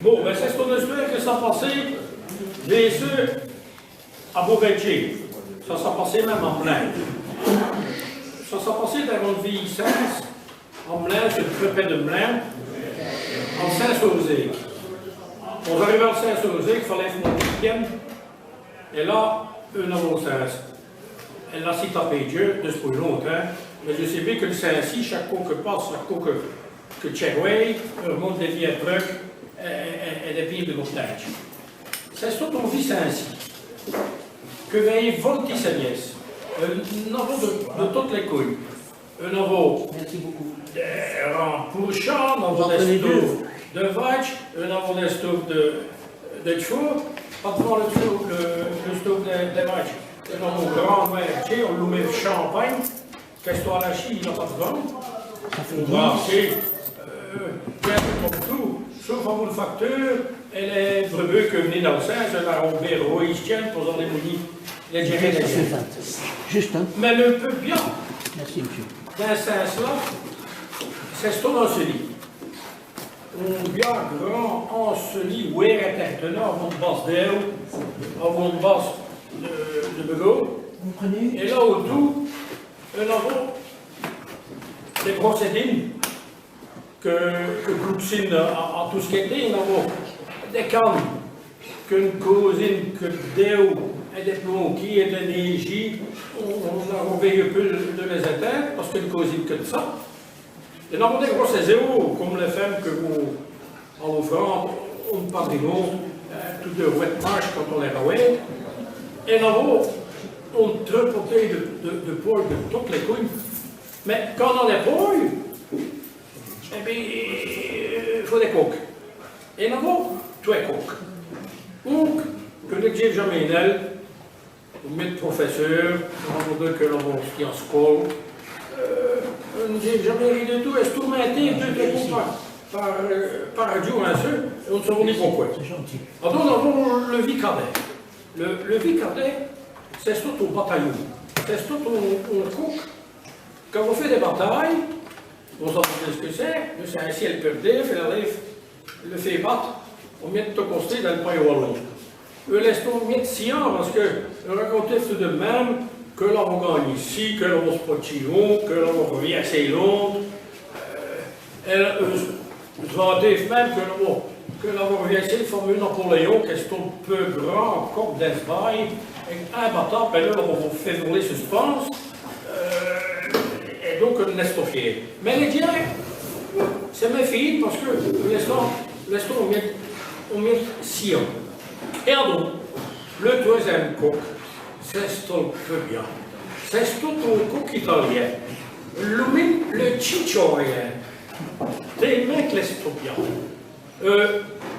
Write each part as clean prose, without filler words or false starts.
Bon, ben c'est ce qu'on espère que ça passait, bien sûr, à Beauvaisis. Ça passait même en plein. Ça passait dans une ville Sainte, en plein, sur le près de Melun, en Saint-Sauzé. On arrivait en Saint-Sauzé, il fallait faire mon week-end, et là, un avancée. Elle a si tapé Dieu, de ce point longtemps, mais je sais bien que le Saint-Cy, chaque fois que passe, chaque fois que Tchèque, remonte des vieilles trucs, et des pays de montagne. C'est ce qu'on vit ainsi. Que veille voltisagnès. Un avou de toutes les couilles. Un avou de pouchant, un avou d'estouve de vache, un avou d'estouve de chevaux, pas devant le stouve de vache. Un avou grand verre, on lui met le champagne, qu'est-ce qu'on a la chie, il n'a pas de vent. On va acheter, comme tout. Sauf en le facteur, elle est brebeu que venez dans le sens, elle a rombé roïstienne pour en émouiller les gérer les gens. Juste un. Mais le peu bien, Merci, monsieur. dans ce sens-là, c'est ce qu'on enseigne. On bien grand enseigne, où est maintenant, avant de basse d'air, avant de basse de begot. Vous prenez? Et là autour, un avons des procédines. Que Gluxine a tout ce qui était, des cannes, qu'une cousine, que Déo et des plombs qui et des neiges, on a envoyé un peu de les éteindre, parce qu'une cousine que de ça. Et nous avons des grosses zéros, comme les femmes que vous, en l'offrant, on ne parle pas tout de rouette marche quand on les rouette. Et nous avons on tripoté de poils de toutes les couilles. Mais quand on est poils, eh bien, il faut des coques. Et nous avons tous les coques. Donc, que nous n'avons jamais une aile, nous mettons professeur, nous avons deux que nous avons qui en scole. Nous n'avons jamais rien de tout, et c'est tout maintenu, deux coques par radio, un seul, et on ne sait pas pourquoi. C'est gentil. Alors, nous avons le vicadet. Le vicadet, c'est tout au bataillon. C'est tout au coque. Quand on fait des batailles, on sait ce que c'est un ciel perdu, le fait battre, on met tout construit dans le pays wallon. Eux laissent on mettre science parce que raconter tout de même que là on gagne ici, que là on se potillon, que là on revient assez long. Je vais même que là on revient assez, forme Napoléon, qui est un peu grand, comme d'Espagne, imbattable, et là on fait voler suspense. Donc on est stocké. Mais les dieux, c'est mes filles parce que l'instant on met Sion. Et alors, le deuxième coq, c'est ce peu bien. C'est tout un coq italien. Le cicciorien. Des mecs bien.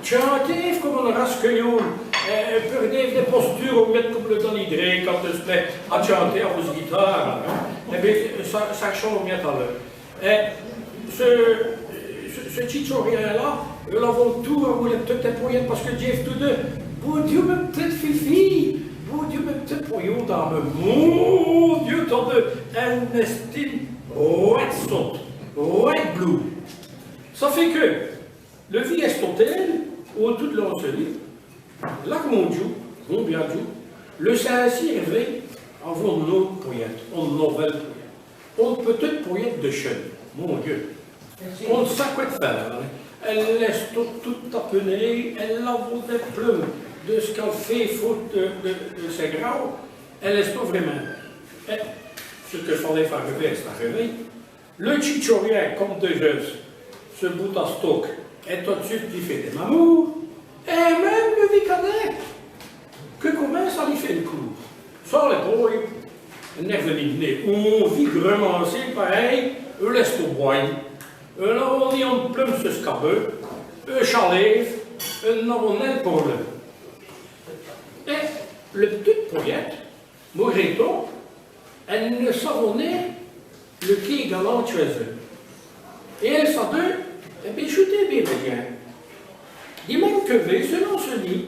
Tu as un tif comme un rasqueillon, pour des postures, on met comme le danidré quand on se met à chanter à vos guitares. Eh bien, ça change bien à l'heure. Et ce cicciorien-là, nous l'avons tout à vous les petites poignettes parce que Jeff tout deux, bon Dieu, ma petite fifi, bon Dieu, ma petite poignette dans le mon Dieu, tant de Ernestine, red salt, red blue. Ça fait que le vie est hôtel, autour de l'enseigne, là comme on dit, on bien dit, le Saint-Cy est vrai, avant nos poignettes, on nouvelle poignette. On peut-être poignette de chêne, mon Dieu. On ne sait quoi faire. Elle laisse tout taponner, elle lave des plumes de ce qu'elle fait faute de ses graves, elle laisse pas vraiment. Et ce qu'il fallait faire arriver, c'est arrivé. Le cicciorien, comme de jeux, ce bout à stock, est tout de suite qui fait des mamours, et même le vicadet, que commence à lui faire le coup. Sans les poils, on vit vraiment assez pareil, eux laissent au bois, eux n'avons ni en plume ce scabeux, eux chalèvent, eux n'avons n'un pour le. Et le petit poignette, Mogreton, elle ne savonnait le quai galant chez eux. Et elle s'en deux, eh bien, chutait bien, bien. Dis même que selon ce lit,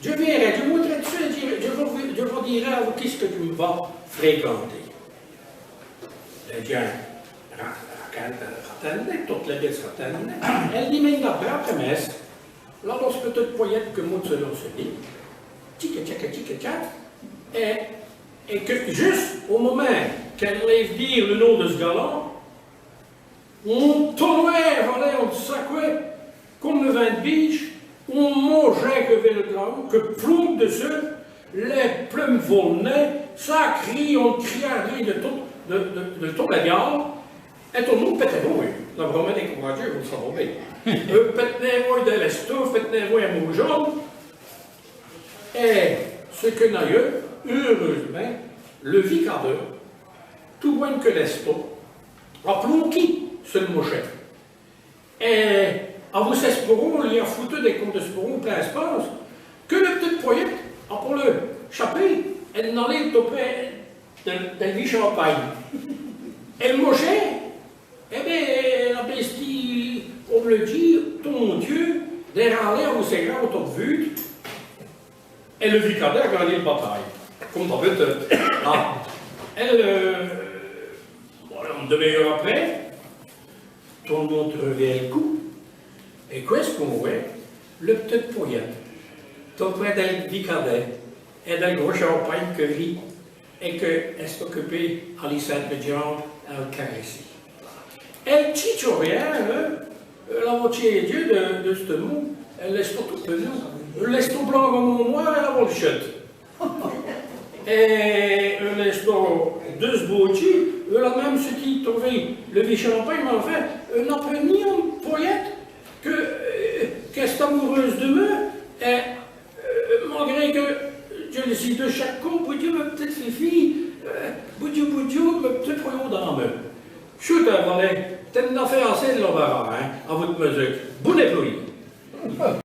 je verrai, je montrerai tout ça, je vous dirai à vous qui ce que tu vas fréquenter. Les gens, toutes les bêtes ratelles, elle dit, mais après messe, là, dans ce petite poignette que moi, se dit, tic-tchac, et que juste au moment qu'elle lève dire le nom de ce gars-là, on tombait, on sacouait comme le vin de biche, on mangeait que vers le dragon, que plomb dessus, les plumes volaient, ça crie, on criait de toute la gare, et tout le monde pétait bon, la vraiment découragé, vous le savez bien. Pétait bon de l'estouffe, pétait bon à mon jaune, et ce que n'a eu, heureusement, le vicadeur, tout bon que l'estouffe, rappelons qui, c'est le mochet. Et à vous esporons, il y a foutu des comptes de sporons plein espace, que le petit poète, pour le chaper, elle n'allait toper de vie champagne. Et le mochet, eh bien, la bestie, on me le dit, ton Dieu, derrière l'air, vous savez, autour de vue, et le vicadeur a gagné la bataille. Comme d'habitude. Ah. Elle, une demi-heure après, tout le monde revient le coup. Et qu'est-ce qu'on voit? Le petit poète, tout près d'un vicadeur, et d'un gros champagne que rit, et qu'elle s'est occupée à l'issette de Jean à le caresser. Elle chichorait, la moitié Dieu de ce monde, elle laisse tout penaud. Elle laisse tout blanc comme moi, elle a le chute. Et elle laisse deux sbouchis, elle a même ce qui trouvait le vieux champagne, mais en fait, elle n'a pas ni un poète qu'elle est amoureuse de moi, et malgré que je le dis de chaque coup, Boudiou, ma petite fille, Boudiou, ma petite royaume d'âme. Chut, t'as une affaire assez de l'embarras, à votre musique. Bonne pluie.